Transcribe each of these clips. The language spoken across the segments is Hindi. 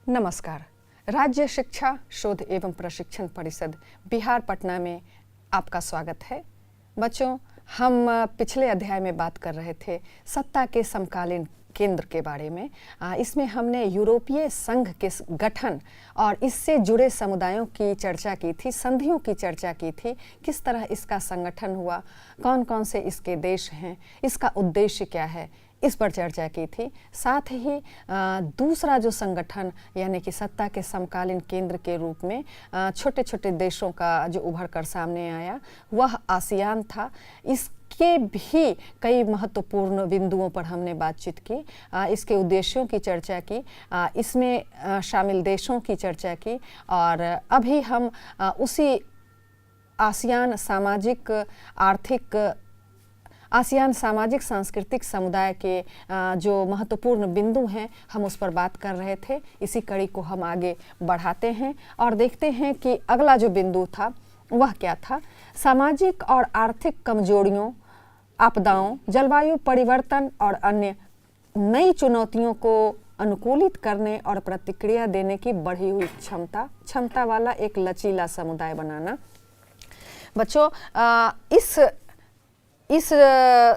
नमस्कार। राज्य शिक्षा शोध एवं प्रशिक्षण परिषद बिहार पटना में आपका स्वागत है। बच्चों, हम पिछले अध्याय में बात कर रहे थे सत्ता के समकालीन केंद्र के बारे में। इसमें हमने यूरोपीय संघ के गठन और इससे जुड़े समुदायों की चर्चा की थी, संधियों की चर्चा की थी, किस तरह इसका संगठन हुआ, कौन कौन से इसके देश हैं, इसका उद्देश्य क्या है, इस पर चर्चा की थी। साथ ही दूसरा जो संगठन यानी कि सत्ता के समकालीन केंद्र के रूप में छोटे छोटे देशों का जो उभर कर सामने आया वह आसियान था। इसके भी कई महत्वपूर्ण बिंदुओं पर हमने बातचीत की, इसके उद्देश्यों की चर्चा की, इसमें शामिल देशों की चर्चा की और अभी हम उसी आसियान सामाजिक सांस्कृतिक समुदाय के जो महत्वपूर्ण बिंदु हैं हम उस पर बात कर रहे थे। इसी कड़ी को हम आगे बढ़ाते हैं और देखते हैं कि अगला जो बिंदु था वह क्या था। सामाजिक और आर्थिक कमजोरियों, आपदाओं, जलवायु परिवर्तन और अन्य नई चुनौतियों को अनुकूलित करने और प्रतिक्रिया देने की बढ़ी हुई क्षमता वाला एक लचीला समुदाय बनाना। बच्चों, इस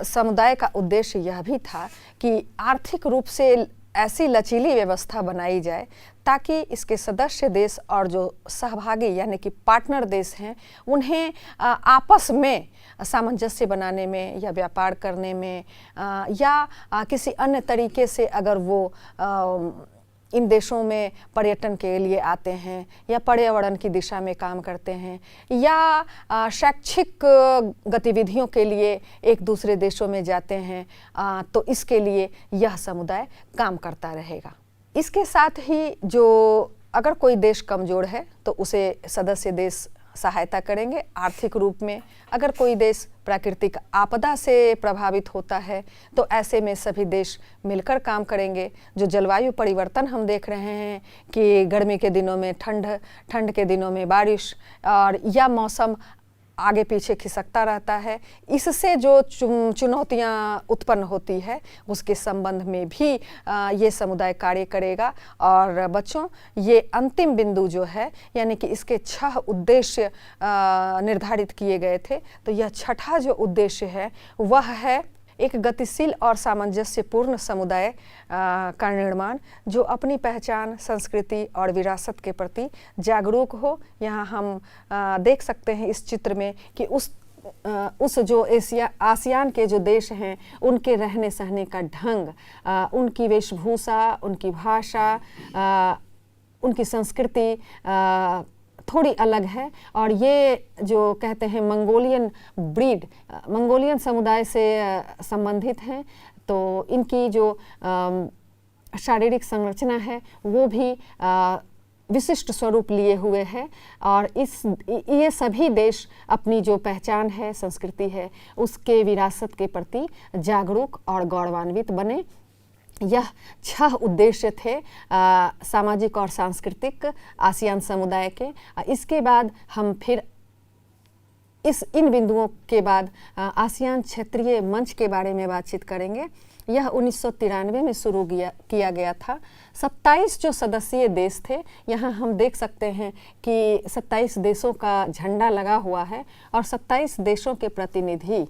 समुदाय का उद्देश्य यह भी था कि आर्थिक रूप से ऐसी लचीली व्यवस्था बनाई जाए ताकि इसके सदस्य देश और जो सहभागी यानी कि पार्टनर देश हैं उन्हें आपस में सामंजस्य बनाने में या व्यापार करने में या किसी अन्य तरीके से अगर वो इन देशों में पर्यटन के लिए आते हैं या पर्यावरण की दिशा में काम करते हैं या शैक्षिक गतिविधियों के लिए एक दूसरे देशों में जाते हैं, तो इसके लिए यह समुदाय काम करता रहेगा। इसके साथ ही जो अगर कोई देश कमज़ोर है तो उसे सदस्य देश सहायता करेंगे आर्थिक रूप में। अगर कोई देश प्राकृतिक आपदा से प्रभावित होता है तो ऐसे में सभी देश मिलकर काम करेंगे। जो जलवायु परिवर्तन हम देख रहे हैं कि गर्मी के दिनों में ठंड के दिनों में बारिश और या मौसम आगे पीछे खिसकता रहता है, इससे जो चुनौतियाँ उत्पन्न होती है उसके संबंध में भी ये समुदाय कार्य करेगा। और बच्चों, ये अंतिम बिंदु जो है यानी कि इसके 6 उद्देश्य निर्धारित किए गए थे, तो यह छठा जो उद्देश्य है वह है एक गतिशील और सामंजस्यपूर्ण समुदाय का निर्माण जो अपनी पहचान, संस्कृति और विरासत के प्रति जागरूक हो। यहाँ हम देख सकते हैं इस चित्र में कि उस जो आसियान के जो देश हैं उनके रहने सहने का ढंग, उनकी वेशभूषा, उनकी भाषा, उनकी संस्कृति थोड़ी अलग है। और ये जो कहते हैं मंगोलियन समुदाय से संबंधित हैं, तो इनकी जो शारीरिक संरचना है वो भी विशिष्ट स्वरूप लिए हुए है। और ये सभी देश अपनी जो पहचान है, संस्कृति है, उसके विरासत के प्रति जागरूक और गौरवान्वित बने। यह 6 उद्देश्य थे सामाजिक और सांस्कृतिक आसियान समुदाय के। इसके बाद हम फिर इन बिंदुओं के बाद आसियान क्षेत्रीय मंच के बारे में बातचीत करेंगे। यह 1993 में शुरू किया गया था। 27 जो सदस्यीय देश थे, यहाँ हम देख सकते हैं कि 27 देशों का झंडा लगा हुआ है और 27 देशों के प्रतिनिधि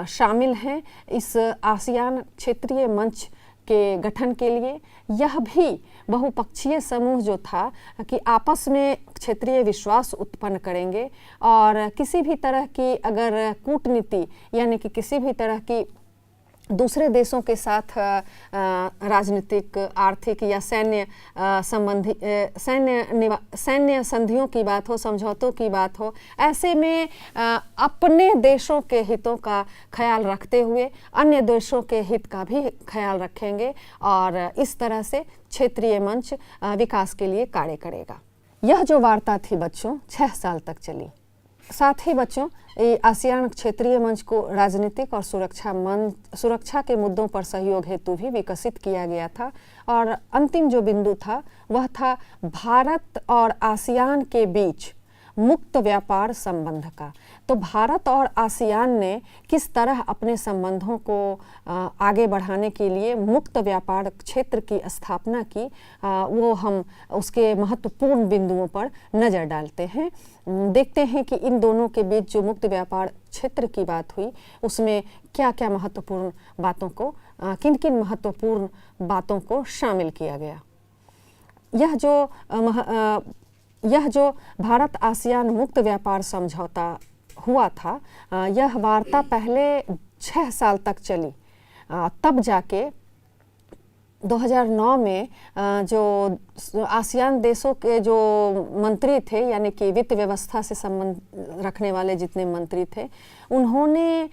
शामिल हैं इस आसियान क्षेत्रीय मंच के गठन के लिए। यह भी बहुपक्षीय समूह जो था कि आपस में क्षेत्रीय विश्वास उत्पन्न करेंगे और किसी भी तरह की अगर कूटनीति यानी कि किसी भी तरह की दूसरे देशों के साथ राजनीतिक, आर्थिक या सैन्य संधियों की बात हो, समझौतों की बात हो, ऐसे में अपने देशों के हितों का ख्याल रखते हुए अन्य देशों के हित का भी ख्याल रखेंगे और इस तरह से क्षेत्रीय मंच विकास के लिए कार्य करेगा। यह जो वार्ता थी बच्चों 6 साल तक चली। साथ ही बच्चों, आसियान क्षेत्रीय मंच को राजनीतिक और सुरक्षा के मुद्दों पर सहयोग हेतु भी विकसित किया गया था। और अंतिम जो बिंदु था वह था भारत और आसियान के बीच मुक्त व्यापार संबंध का। तो भारत और आसियान ने किस तरह अपने संबंधों को आगे बढ़ाने के लिए मुक्त व्यापार क्षेत्र की स्थापना की, वो हम उसके महत्वपूर्ण बिंदुओं पर नज़र डालते हैं। देखते हैं कि इन दोनों के बीच जो मुक्त व्यापार क्षेत्र की बात हुई उसमें क्या क्या महत्वपूर्ण बातों को, किन किन महत्वपूर्ण बातों को शामिल किया गया। यह जो भारत आसियान मुक्त व्यापार समझौता हुआ था, यह वार्ता पहले 6 साल तक चली। तब जाके 2009 में जो आसियान देशों के जो मंत्री थे, यानी कि वित्त व्यवस्था से संबंध रखने वाले जितने मंत्री थे, उन्होंने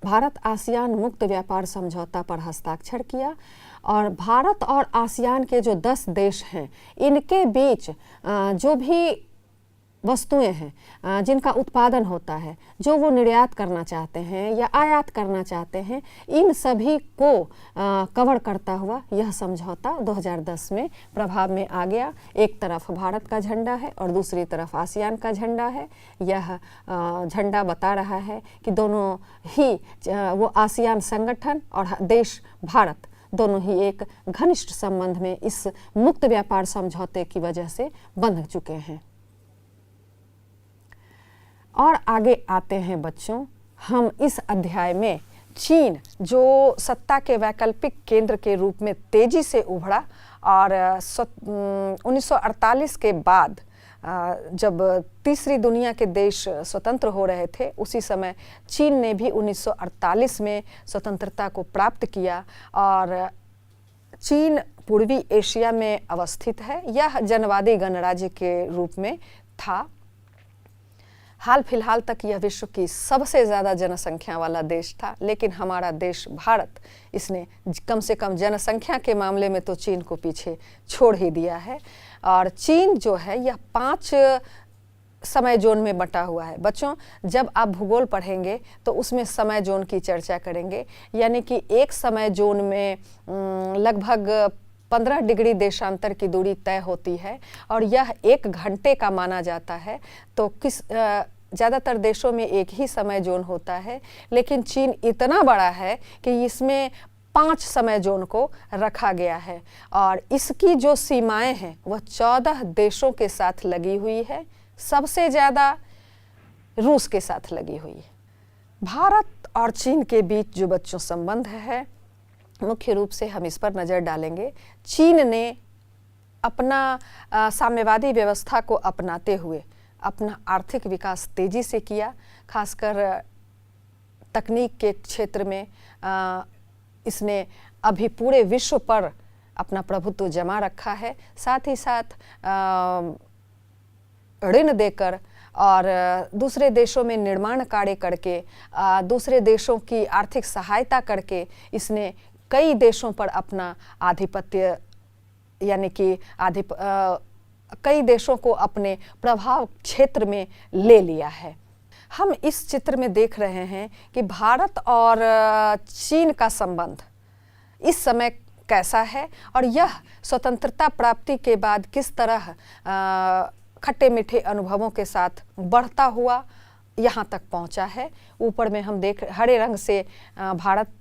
भारत आसियान मुक्त व्यापार समझौता पर हस्ताक्षर किया। और भारत और आसियान के जो 10 देश हैं, इनके बीच जो भी वस्तुएं हैं जिनका उत्पादन होता है, जो वो निर्यात करना चाहते हैं या आयात करना चाहते हैं, इन सभी को कवर करता हुआ यह समझौता 2010 में प्रभाव में आ गया। एक तरफ भारत का झंडा है और दूसरी तरफ आसियान का झंडा है। यह झंडा बता रहा है कि दोनों ही वो आसियान संगठन और देश भारत दोनों ही एक घनिष्ठ संबंध में इस मुक्त व्यापार समझौते की वजह से बंध चुके हैं। और आगे आते हैं बच्चों, हम इस अध्याय में चीन जो सत्ता के वैकल्पिक केंद्र के रूप में तेजी से उभरा और 1948 के बाद जब तीसरी दुनिया के देश स्वतंत्र हो रहे थे, उसी समय चीन ने भी 1948 में स्वतंत्रता को प्राप्त किया। और चीन पूर्वी एशिया में अवस्थित है। यह जनवादी गणराज्य के रूप में था। हाल फिलहाल तक यह विश्व की सबसे ज़्यादा जनसंख्या वाला देश था, लेकिन हमारा देश भारत, इसने कम से कम जनसंख्या के मामले में तो चीन को पीछे छोड़ ही दिया है। और चीन जो है यह 5 समय जोन में बटा हुआ है। बच्चों, जब आप भूगोल पढ़ेंगे तो उसमें समय जोन की चर्चा करेंगे, यानी कि एक समय जोन में लगभग 15 डिग्री देशांतर की दूरी तय होती है और यह 1 घंटे का माना जाता है। तो ज़्यादातर देशों में एक ही समय जोन होता है, लेकिन चीन इतना बड़ा है कि इसमें 5 समय जोन को रखा गया है और इसकी जो सीमाएं हैं वह 14 देशों के साथ लगी हुई है। सबसे ज़्यादा रूस के साथ लगी हुई है। भारत और चीन के बीच जो बच्चों संबंध है, मुख्य रूप से हम इस पर नज़र डालेंगे। चीन ने अपना साम्यवादी व्यवस्था को अपनाते हुए अपना आर्थिक विकास तेजी से किया, खासकर तकनीक के क्षेत्र में इसने अभी पूरे विश्व पर अपना प्रभुत्व जमा रखा है। साथ ही साथ ऋण देकर और दूसरे देशों में निर्माण कार्य करके, दूसरे देशों की आर्थिक सहायता करके इसने कई देशों पर अपना आधिपत्य, यानी कि कई देशों को अपने प्रभाव क्षेत्र में ले लिया है। हम इस चित्र में देख रहे हैं कि भारत और चीन का संबंध इस समय कैसा है और यह स्वतंत्रता प्राप्ति के बाद किस तरह खट्टे मीठे अनुभवों के साथ बढ़ता हुआ यहाँ तक पहुँचा है। ऊपर में हम हरे रंग से भारत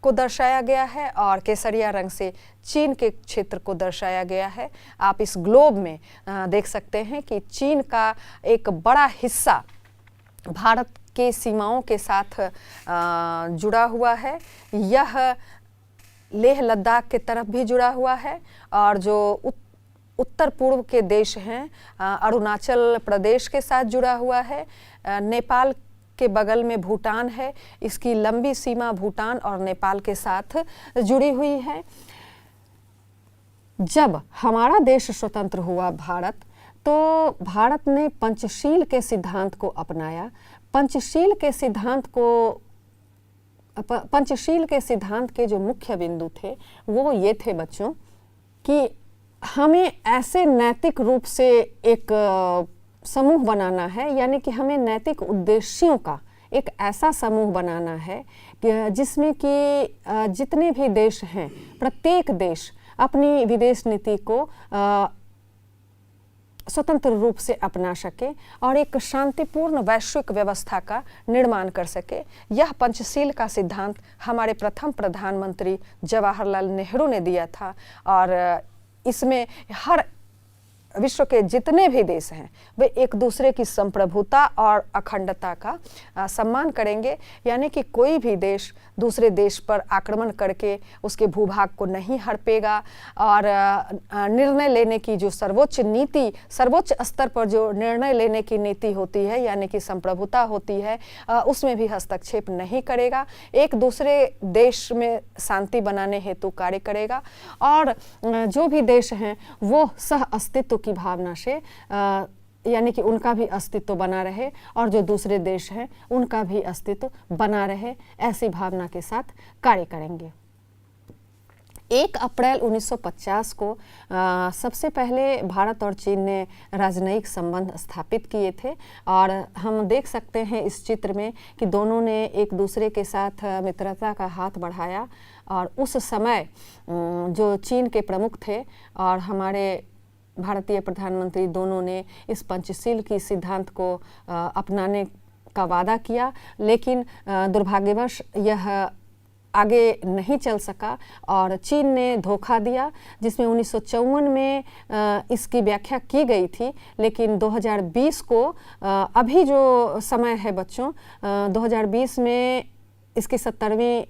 को दर्शाया गया है और केसरिया रंग से चीन के क्षेत्र को दर्शाया गया है। आप इस ग्लोब में देख सकते हैं कि चीन का एक बड़ा हिस्सा भारत के सीमाओं के साथ जुड़ा हुआ है। यह लेह लद्दाख के तरफ भी जुड़ा हुआ है और जो उत्तर पूर्व के देश हैं, अरुणाचल प्रदेश के साथ जुड़ा हुआ है। नेपाल के बगल में भूटान है, इसकी लंबी सीमा भूटान और नेपाल के साथ जुड़ी हुई है। जब हमारा देश स्वतंत्र हुआ भारत, तो भारत ने पंचशील के सिद्धांत को अपनाया। पंचशील के सिद्धांत के जो मुख्य बिंदु थे वो ये थे बच्चों कि हमें ऐसे नैतिक रूप से एक समूह बनाना है, यानी कि हमें नैतिक उद्देश्यों का एक ऐसा समूह बनाना है जिसमें कि जितने भी देश हैं, प्रत्येक देश अपनी विदेश नीति को स्वतंत्र रूप से अपना सके और एक शांतिपूर्ण वैश्विक व्यवस्था का निर्माण कर सके। यह पंचशील का सिद्धांत हमारे प्रथम प्रधानमंत्री जवाहरलाल नेहरू ने दिया था और इसमें हर विश्व के जितने भी देश हैं वे एक दूसरे की संप्रभुता और अखंडता का सम्मान करेंगे, यानी कि कोई भी देश दूसरे देश पर आक्रमण करके उसके भूभाग को नहीं हड़पेगा और निर्णय लेने की जो सर्वोच्च नीति, सर्वोच्च स्तर पर जो निर्णय लेने की नीति होती है यानी कि संप्रभुता होती है, उसमें भी हस्तक्षेप नहीं करेगा। एक दूसरे देश में शांति बनाने हेतु कार्य करेगा और जो भी देश हैं वो सह अस्तित्व की भावना से यानी कि उनका भी अस्तित्व बना रहे और जो दूसरे देश हैं उनका भी अस्तित्व बना रहे, ऐसी भावना के साथ कार्य करेंगे। 1 अप्रैल 1950 को सबसे पहले भारत और चीन ने राजनयिक संबंध स्थापित किए थे और हम देख सकते हैं इस चित्र में कि दोनों ने एक दूसरे के साथ मित्रता का हाथ बढ़ाया और उस समय जो चीन के प्रमुख थे और हमारे भारतीय प्रधानमंत्री दोनों ने इस पंचशील की सिद्धांत को अपनाने का वादा किया, लेकिन दुर्भाग्यवश यह आगे नहीं चल सका और चीन ने धोखा दिया, जिसमें 1954 में इसकी व्याख्या की गई थी, लेकिन 2020 को अभी जो समय है बच्चों 2020 में इसकी 70वीं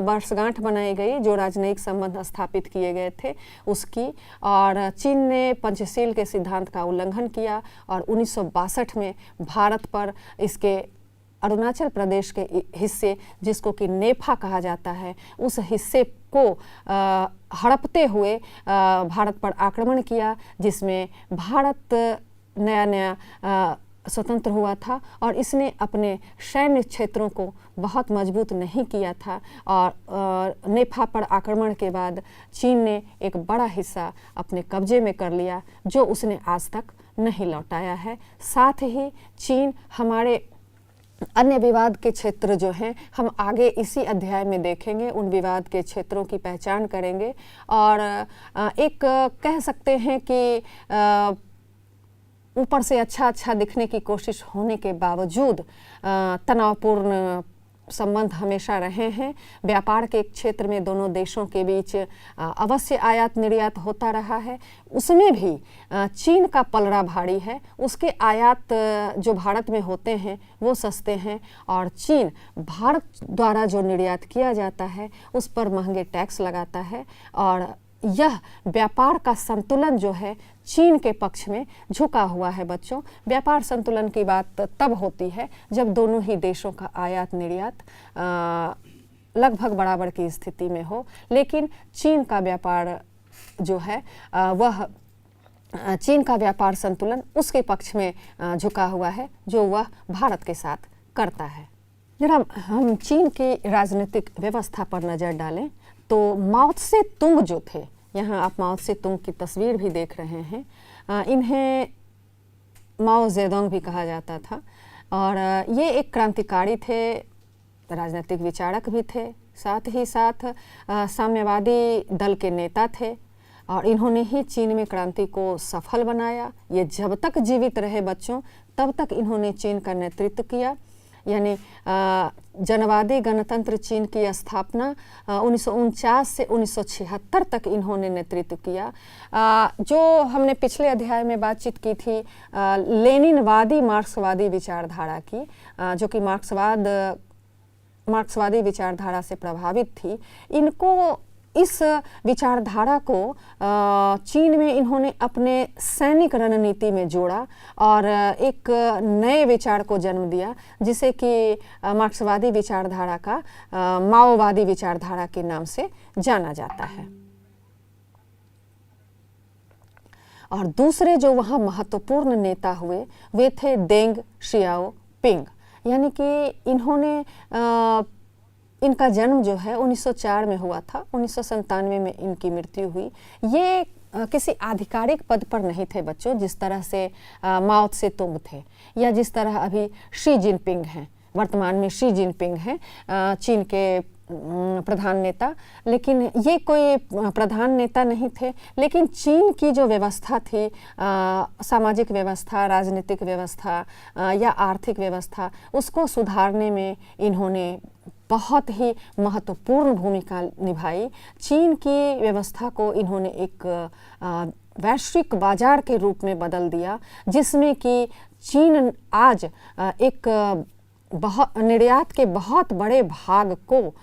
वर्षगांठ बनाई गई जो राजनयिक संबंध स्थापित किए गए थे उसकी, और चीन ने पंचशील के सिद्धांत का उल्लंघन किया और 1962 में भारत पर इसके अरुणाचल प्रदेश के हिस्से जिसको कि नेफा कहा जाता है उस हिस्से को हड़पते हुए भारत पर आक्रमण किया, जिसमें भारत नया स्वतंत्र हुआ था और इसने अपने सैन्य क्षेत्रों को बहुत मजबूत नहीं किया था और नेफा पर आक्रमण के बाद चीन ने एक बड़ा हिस्सा अपने कब्जे में कर लिया जो उसने आज तक नहीं लौटाया है। साथ ही चीन हमारे अन्य विवाद के क्षेत्र जो हैं हम आगे इसी अध्याय में देखेंगे, उन विवाद के क्षेत्रों की पहचान करेंगे और एक कह सकते हैं कि ऊपर से अच्छा दिखने की कोशिश होने के बावजूद तनावपूर्ण संबंध हमेशा रहे हैं। व्यापार के क्षेत्र में दोनों देशों के बीच अवश्य आयात निर्यात होता रहा है, उसमें भी चीन का पलड़ा भारी है। उसके आयात जो भारत में होते हैं वो सस्ते हैं और चीन भारत द्वारा जो निर्यात किया जाता है उस पर महंगे टैक्स लगाता है और यह व्यापार का संतुलन जो है चीन के पक्ष में झुका हुआ है। बच्चों, व्यापार संतुलन की बात तब होती है जब दोनों ही देशों का आयात निर्यात लगभग बराबर की स्थिति में हो, लेकिन चीन का व्यापार जो है वह चीन का व्यापार संतुलन उसके पक्ष में झुका हुआ है जो वह भारत के साथ करता है। जरा हम चीन की राजनीतिक व्यवस्था पर नज़र डालें तो माओ त्से तुंग जो थे, यहाँ आप माओ त्से तुंग की तस्वीर भी देख रहे हैं, इन्हें माओ जेडोंग भी कहा जाता था और ये एक क्रांतिकारी थे, राजनीतिक विचारक भी थे, साथ ही साथ साम्यवादी दल के नेता थे और इन्होंने ही चीन में क्रांति को सफल बनाया। ये जब तक जीवित रहे बच्चों तब तक इन्होंने चीन का नेतृत्व किया, यानी जनवादी गणतंत्र चीन की स्थापना 1949 से 1976 तक इन्होंने नेतृत्व किया। जो हमने पिछले अध्याय में बातचीत की थी लेनिनवादी मार्क्सवादी विचारधारा की, जो कि मार्क्सवादी विचारधारा से प्रभावित थी, इनको इस विचारधारा को चीन में इन्होंने अपने सैनिक रणनीति में जोड़ा और एक नए विचार को जन्म दिया जिसे कि मार्क्सवादी विचारधारा का माओवादी विचारधारा के नाम से जाना जाता है। और दूसरे जो वहाँ महत्वपूर्ण नेता हुए वे थे देंग शियाओपिंग, यानी कि इन्होंने इनका जन्म जो है 1904 में हुआ था, 1997 में इनकी मृत्यु हुई। ये किसी आधिकारिक पद पर नहीं थे बच्चों, जिस तरह से माओ त्से तुंग थे या जिस तरह अभी शी जिनपिंग हैं, वर्तमान में शी जिनपिंग हैं चीन के प्रधान नेता, लेकिन ये कोई प्रधान नेता नहीं थे। लेकिन चीन की जो व्यवस्था थी, सामाजिक व्यवस्था, राजनीतिक व्यवस्था या आर्थिक व्यवस्था, उसको सुधारने में इन्होंने बहुत ही महत्वपूर्ण भूमिका निभाई। चीन की व्यवस्था को इन्होंने एक वैश्विक बाजार के रूप में बदल दिया, जिसमें कि चीन आज एक निर्यात के बहुत बड़े भाग को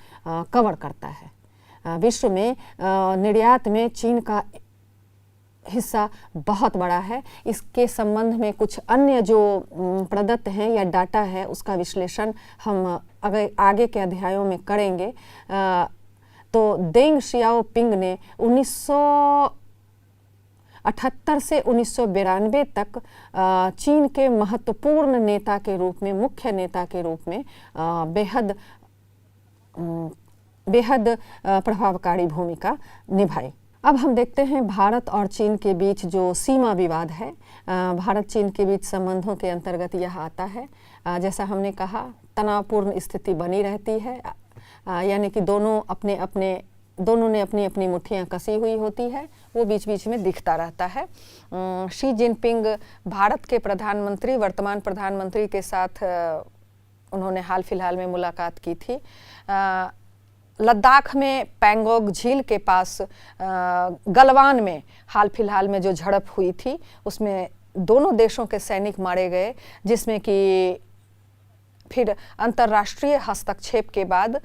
कवर करता है। विश्व में निर्यात में चीन का हिस्सा बहुत बड़ा है। इसके संबंध में कुछ अन्य जो प्रदत्त हैं या डाटा है, उसका विश्लेषण हम आगे के अध्यायों में करेंगे। तो देंग शियाओपिंग ने 1978 से 1992 तक चीन के महत्वपूर्ण नेता के रूप में, मुख्य नेता के रूप में बेहद प्रभावकारी भूमिका निभाई। अब हम देखते हैं भारत और चीन के बीच जो सीमा विवाद है। भारत चीन के बीच संबंधों के अंतर्गत यह आता है। जैसा हमने कहा, तनावपूर्ण स्थिति बनी रहती है, यानी कि दोनों ने अपनी अपनी मुट्ठियां कसी हुई होती है, वो बीच बीच में दिखता रहता है। शी जिनपिंग भारत के प्रधानमंत्री, वर्तमान प्रधानमंत्री के साथ उन्होंने हाल फिलहाल में मुलाकात की थी। लद्दाख में पैंगोंग झील के पास गलवान में हाल फिलहाल में जो झड़प हुई थी, उसमें दोनों देशों के सैनिक मारे गए, जिसमें कि फिर अंतर्राष्ट्रीय हस्तक्षेप के बाद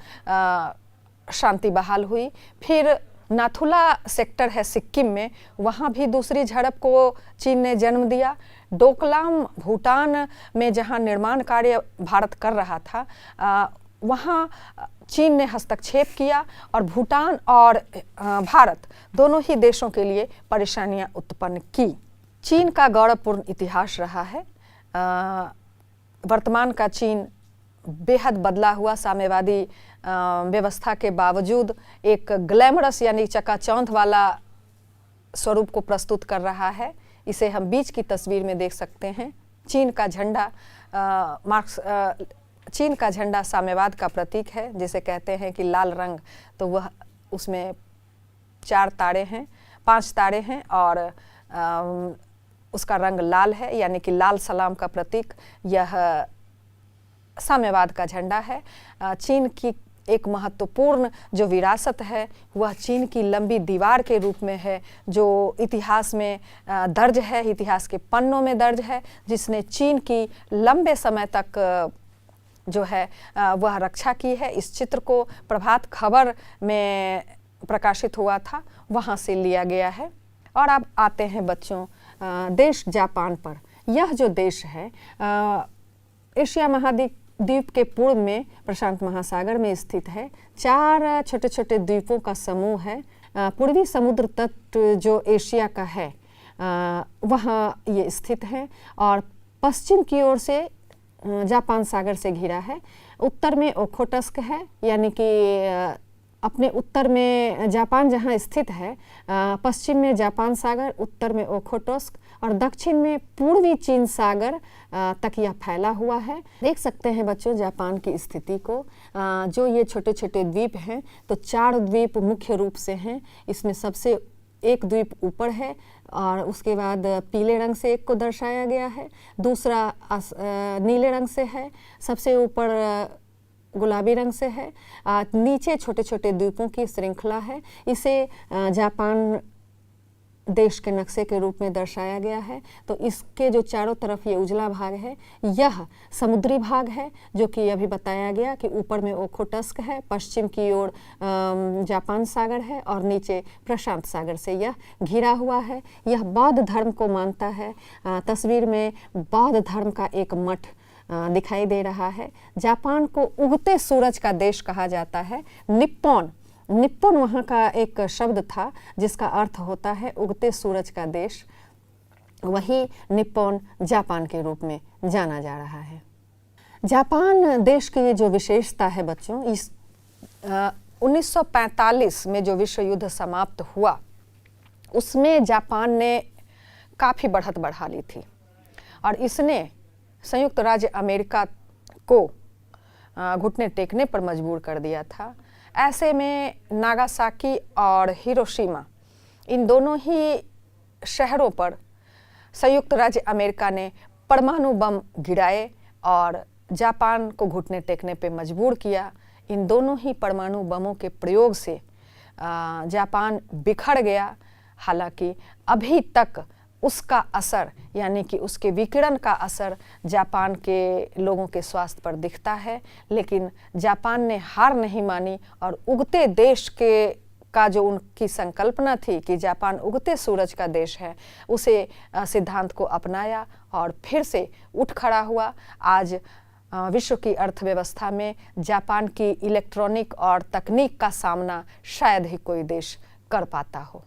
शांति बहाल हुई। फिर नाथुला सेक्टर है सिक्किम में, वहाँ भी दूसरी झड़प को चीन ने जन्म दिया। डोकलाम भूटान में जहाँ निर्माण कार्य भारत कर रहा था, वहाँ चीन ने हस्तक्षेप किया और भूटान और भारत दोनों ही देशों के लिए परेशानियां उत्पन्न की। चीन का गौरवपूर्ण इतिहास रहा है। वर्तमान का चीन बेहद बदला हुआ साम्यवादी व्यवस्था के बावजूद एक ग्लैमरस यानी चकाचौंध वाला स्वरूप को प्रस्तुत कर रहा है। इसे हम बीच की तस्वीर में देख सकते हैं। चीन का झंडा साम्यवाद का प्रतीक है, जिसे कहते हैं कि लाल रंग, तो वह उसमें 5 तारे हैं और उसका रंग लाल है, यानी कि लाल सलाम का प्रतीक यह साम्यवाद का झंडा है। चीन की एक महत्वपूर्ण जो विरासत है वह चीन की लंबी दीवार के रूप में है, जो इतिहास में दर्ज है, इतिहास के पन्नों में दर्ज है, जिसने चीन की लंबे समय तक जो है वह रक्षा की है। इस चित्र को प्रभात खबर में प्रकाशित हुआ था, वहाँ से लिया गया है। और अब आते हैं बच्चों देश जापान पर। यह जो देश है एशिया महाद्वीप के पूर्व में प्रशांत महासागर में स्थित है। 4 छोटे छोटे द्वीपों का समूह है। पूर्वी समुद्र तट जो एशिया का है वहाँ ये स्थित है और पश्चिम की ओर से जापान सागर से घिरा है। उत्तर में ओखोटस्क है, यानी कि अपने उत्तर में जापान जहाँ स्थित है, पश्चिम में जापान सागर, उत्तर में ओखोटस्क और दक्षिण में पूर्वी चीन सागर तक यह फैला हुआ है। देख सकते हैं बच्चों जापान की स्थिति को। जो ये छोटे छोटे द्वीप हैं, तो 4 द्वीप मुख्य रूप से हैं। इसमें सबसे एक द्वीप ऊपर है और उसके बाद पीले रंग से एक को दर्शाया गया है, दूसरा नीले रंग से है, सबसे ऊपर गुलाबी रंग से है, नीचे छोटे छोटे द्वीपों की श्रृंखला है। इसे जापान देश के नक्शे के रूप में दर्शाया गया है। तो इसके जो चारों तरफ ये उजला भाग है, यह समुद्री भाग है, जो कि अभी बताया गया कि ऊपर में ओखोटस्क है, पश्चिम की ओर जापान सागर है और नीचे प्रशांत सागर से यह घिरा हुआ है। यह बौद्ध धर्म को मानता है। तस्वीर में बौद्ध धर्म का एक मठ दिखाई दे रहा है। जापान को उगते सूरज का देश कहा जाता है। निप्पॉन वहाँ का एक शब्द था जिसका अर्थ होता है उगते सूरज का देश। वही निप्पॉन जापान के रूप में जाना जा रहा है। जापान देश की जो विशेषता है बच्चों, इस 1945 में जो विश्व युद्ध समाप्त हुआ, उसमें जापान ने काफ़ी बढ़त बढ़ा ली थी और इसने संयुक्त राज्य अमेरिका को घुटने टेकने पर मजबूर कर दिया था। ऐसे में नागासाकी और हिरोशिमा इन दोनों ही शहरों पर संयुक्त राज्य अमेरिका ने परमाणु बम गिराए और जापान को घुटने टेकने पे मजबूर किया। इन दोनों ही परमाणु बमों के प्रयोग से जापान बिखर गया। हालांकि अभी तक उसका असर यानी कि उसके विकिरण का असर जापान के लोगों के स्वास्थ्य पर दिखता है, लेकिन जापान ने हार नहीं मानी और उगते देश के का जो उनकी संकल्पना थी कि जापान उगते सूरज का देश है, उसे सिद्धांत को अपनाया और फिर से उठ खड़ा हुआ। आज विश्व की अर्थव्यवस्था में जापान की इलेक्ट्रॉनिक और तकनीक का सामना शायद ही कोई देश कर पाता हो।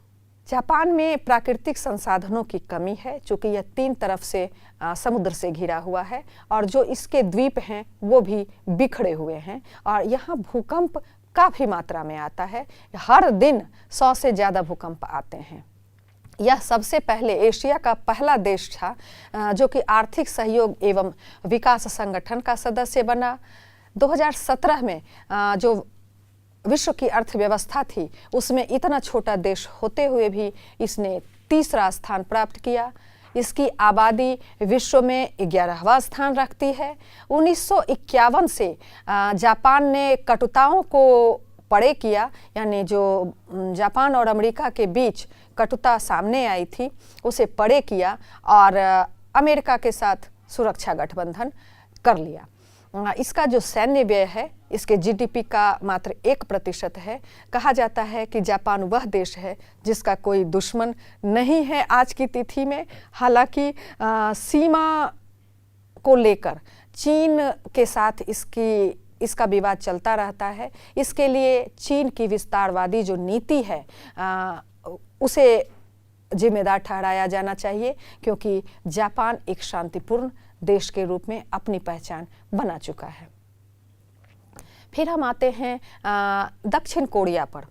जापान में प्राकृतिक संसाधनों की कमी है, चूँकि यह 3 तरफ से समुद्र से घिरा हुआ है और जो इसके द्वीप हैं वो भी बिखरे हुए हैं और यहाँ भूकंप काफ़ी मात्रा में आता है। हर दिन 100 से ज़्यादा भूकंप आते हैं। यह सबसे पहले एशिया का पहला देश था जो कि आर्थिक सहयोग एवं विकास संगठन का सदस्य बना। 2017 में जो विश्व की अर्थव्यवस्था थी उसमें इतना छोटा देश होते हुए भी इसने 3रा स्थान प्राप्त किया। इसकी आबादी विश्व में 11वां स्थान रखती है। 1951 से जापान ने कटुताओं को परे किया, यानी जो जापान और अमेरिका के बीच कटुता सामने आई थी उसे परे किया और अमेरिका के साथ सुरक्षा गठबंधन कर लिया। इसका जो सैन्य व्यय है इसके जीडीपी का मात्र 1% है। कहा जाता है कि जापान वह देश है जिसका कोई दुश्मन नहीं है आज की तिथि में। हालांकि सीमा को लेकर चीन के साथ इसका विवाद चलता रहता है। इसके लिए चीन की विस्तारवादी जो नीति है उसे जिम्मेदार ठहराया जाना चाहिए, क्योंकि जापान एक शांतिपूर्ण देश के रूप में अपनी पहचान बना चुका है। फिर हम आते हैं दक्षिण कोरिया पर।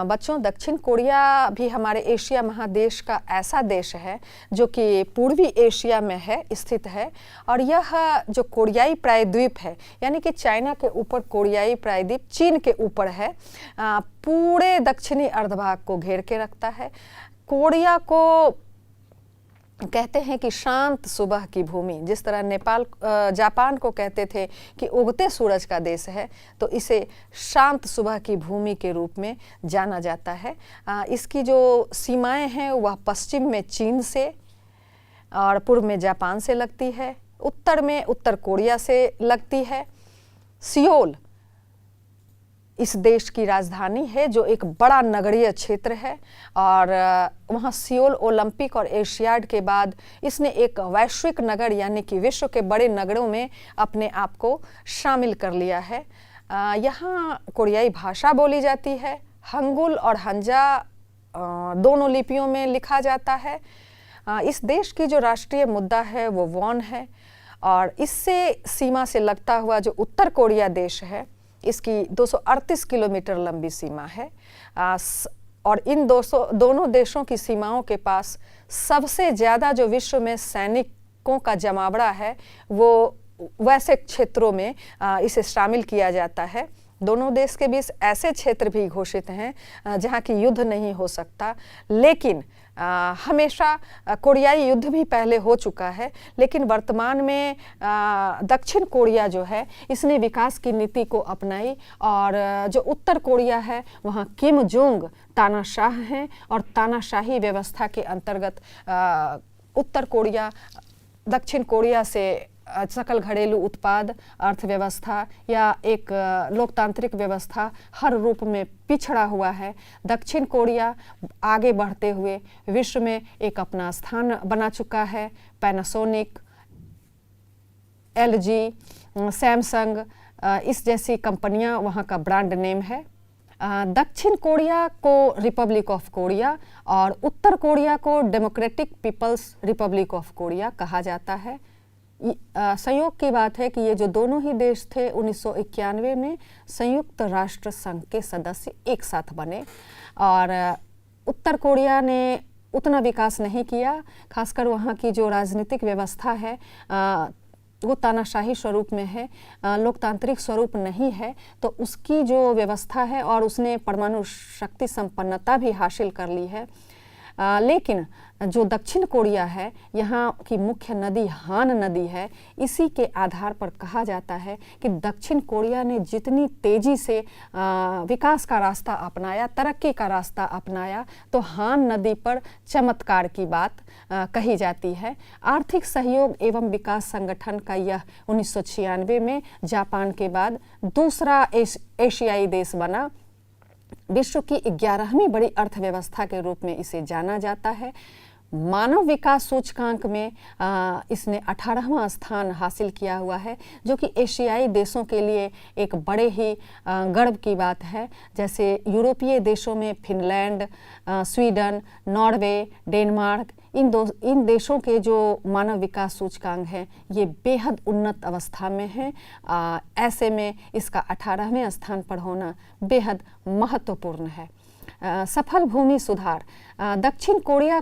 बच्चों, दक्षिण कोरिया भी हमारे एशिया महादेश का ऐसा देश है जो कि पूर्वी एशिया में है स्थित है और यह जो कोरियाई प्रायद्वीप है यानी कि चाइना के ऊपर कोरियाई प्रायद्वीप चीन के ऊपर है, पूरे दक्षिणी अर्धभाग को घेर के रखता है। कोरिया को कहते हैं कि शांत सुबह की भूमि, जिस तरह जापान को कहते थे कि उगते सूरज का देश है, तो इसे शांत सुबह की भूमि के रूप में जाना जाता है। इसकी जो सीमाएं हैं वह पश्चिम में चीन से और पूर्व में जापान से लगती है, उत्तर में उत्तर कोरिया से लगती है। सियोल इस देश की राजधानी है जो एक बड़ा नगरीय क्षेत्र है और वहाँ सियोल ओलंपिक और एशियाड के बाद इसने एक वैश्विक नगर यानी कि विश्व के बड़े नगरों में अपने आप को शामिल कर लिया है। यहाँ कोरियाई भाषा बोली जाती है। हंगुल और हंजा दोनों लिपियों में लिखा जाता है। इस देश की जो राष्ट्रीय मुद्रा है वो वॉन है और इससे सीमा से लगता हुआ जो उत्तर कोरिया देश है इसकी 238 किलोमीटर लंबी सीमा है और इन दोनों देशों की सीमाओं के पास सबसे ज़्यादा जो विश्व में सैनिकों का जमावड़ा है वो वैसे क्षेत्रों में इसे शामिल किया जाता है। दोनों देश के बीच ऐसे क्षेत्र भी घोषित हैं जहाँ की युद्ध नहीं हो सकता, लेकिन हमेशा कोरियाई युद्ध भी पहले हो चुका है, लेकिन वर्तमान में दक्षिण कोरिया जो है इसने विकास की नीति को अपनाई और जो उत्तर कोरिया है वहाँ किम जोंग तानाशाह हैं और तानाशाही व्यवस्था के अंतर्गत उत्तर कोरिया दक्षिण कोरिया से सकल घरेलू उत्पाद, अर्थव्यवस्था या एक लोकतांत्रिक व्यवस्था हर रूप में पिछड़ा हुआ है। दक्षिण कोरिया आगे बढ़ते हुए विश्व में एक अपना स्थान बना चुका है। पैनासोनिक, एलजी, सैमसंग इस जैसी कंपनियां वहां का ब्रांड नेम है। दक्षिण कोरिया को रिपब्लिक ऑफ कोरिया और उत्तर कोरिया को democratic people's republic of Korea कहा जाता है। संयोग की बात है कि ये जो दोनों ही देश थे 1991 में संयुक्त राष्ट्र संघ के सदस्य एक साथ बने और उत्तर कोरिया ने उतना विकास नहीं किया, खासकर वहाँ की जो राजनीतिक व्यवस्था है वो तानाशाही स्वरूप में है, लोकतांत्रिक स्वरूप नहीं है, तो उसकी जो व्यवस्था है और उसने परमाणु शक्ति संपन्नता भी हासिल कर ली है। लेकिन जो दक्षिण कोरिया है, यहाँ की मुख्य नदी हान नदी है। इसी के आधार पर कहा जाता है कि दक्षिण कोरिया ने जितनी तेज़ी से विकास का रास्ता अपनाया, तरक्की का रास्ता अपनाया, तो हान नदी पर चमत्कार की बात कही जाती है। आर्थिक सहयोग एवं विकास संगठन का यह 1996 में जापान के बाद दूसरा एशियाई देश बना। विश्व की 11वीं बड़ी अर्थव्यवस्था के रूप में इसे जाना जाता है। मानव विकास सूचकांक में इसने 18वां स्थान हासिल किया हुआ है, जो कि एशियाई देशों के लिए एक बड़े ही गर्व की बात है। जैसे यूरोपीय देशों में फिनलैंड, स्वीडन, नॉर्वे, डेनमार्क, इन देशों के जो मानव विकास सूचकांक हैं ये बेहद उन्नत अवस्था में हैं। ऐसे में इसका 18वें स्थान पर होना बेहद महत्वपूर्ण है। सफल भूमि सुधार, दक्षिण कोरिया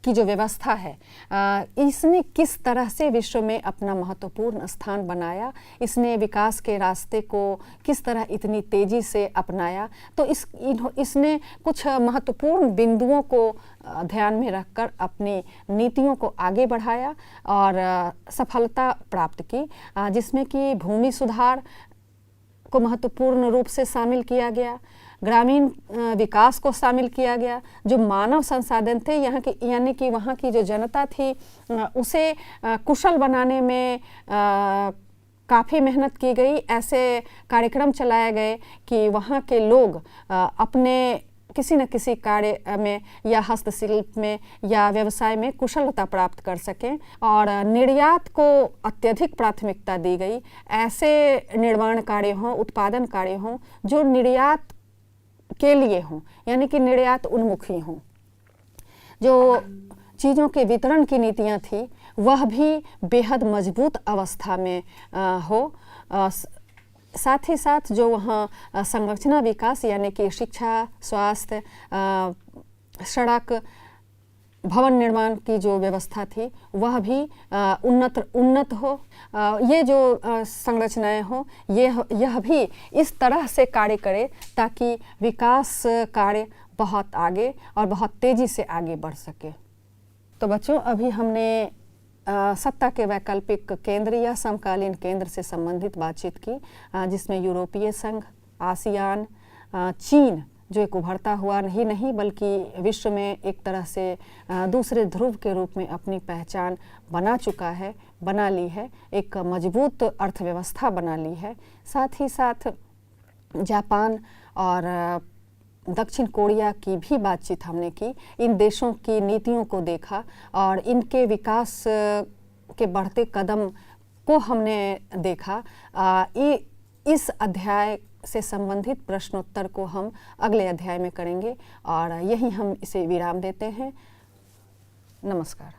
की जो व्यवस्था है, इसने किस तरह से विश्व में अपना महत्वपूर्ण स्थान बनाया, इसने विकास के रास्ते को किस तरह इतनी तेज़ी से अपनाया, तो इसने कुछ महत्वपूर्ण बिंदुओं को ध्यान में रखकर अपनी नीतियों को आगे बढ़ाया और सफलता प्राप्त की, जिसमें कि भूमि सुधार को महत्वपूर्ण रूप से शामिल किया गया, ग्रामीण विकास को शामिल किया गया, जो मानव संसाधन थे यहाँ की, यानी कि वहाँ की जो जनता थी, उसे कुशल बनाने में काफ़ी मेहनत की गई। ऐसे कार्यक्रम चलाए गए कि वहाँ के लोग अपने किसी न किसी कार्य में या हस्तशिल्प में या व्यवसाय में कुशलता प्राप्त कर सकें, और निर्यात को अत्यधिक प्राथमिकता दी गई। ऐसे निर्माण कार्य हों, उत्पादन कार्य हों जो निर्यात के लिए हों, यानी कि निर्यात उन्मुखी हों। जो चीज़ों के वितरण की नीतियां थी वह भी बेहद मजबूत अवस्था में हो। साथ ही साथ जो वहाँ संरचना विकास, यानी कि शिक्षा, स्वास्थ्य, सड़क, भवन निर्माण की जो व्यवस्था थी वह भी उन्नत हो। ये जो संरचनाएं हो, यह भी इस तरह से कार्य करे ताकि विकास कार्य बहुत आगे और बहुत तेज़ी से आगे बढ़ सके। तो बच्चों, अभी हमने सत्ता के वैकल्पिक केंद्र या समकालीन केंद्र से संबंधित बातचीत की, जिसमें यूरोपीय संघ, आसियान, चीन जो एक उभरता हुआ ही नहीं बल्कि विश्व में एक तरह से दूसरे ध्रुव के रूप में अपनी पहचान बना ली है, एक मजबूत अर्थव्यवस्था बना ली है। साथ ही साथ जापान और दक्षिण कोरिया की भी बातचीत हमने की। इन देशों की नीतियों को देखा और इनके विकास के बढ़ते कदम को हमने देखा। इस अध्याय से संबंधित प्रश्नोत्तर को हम अगले अध्याय में करेंगे और यहीं हम इसे विराम देते हैं। नमस्कार।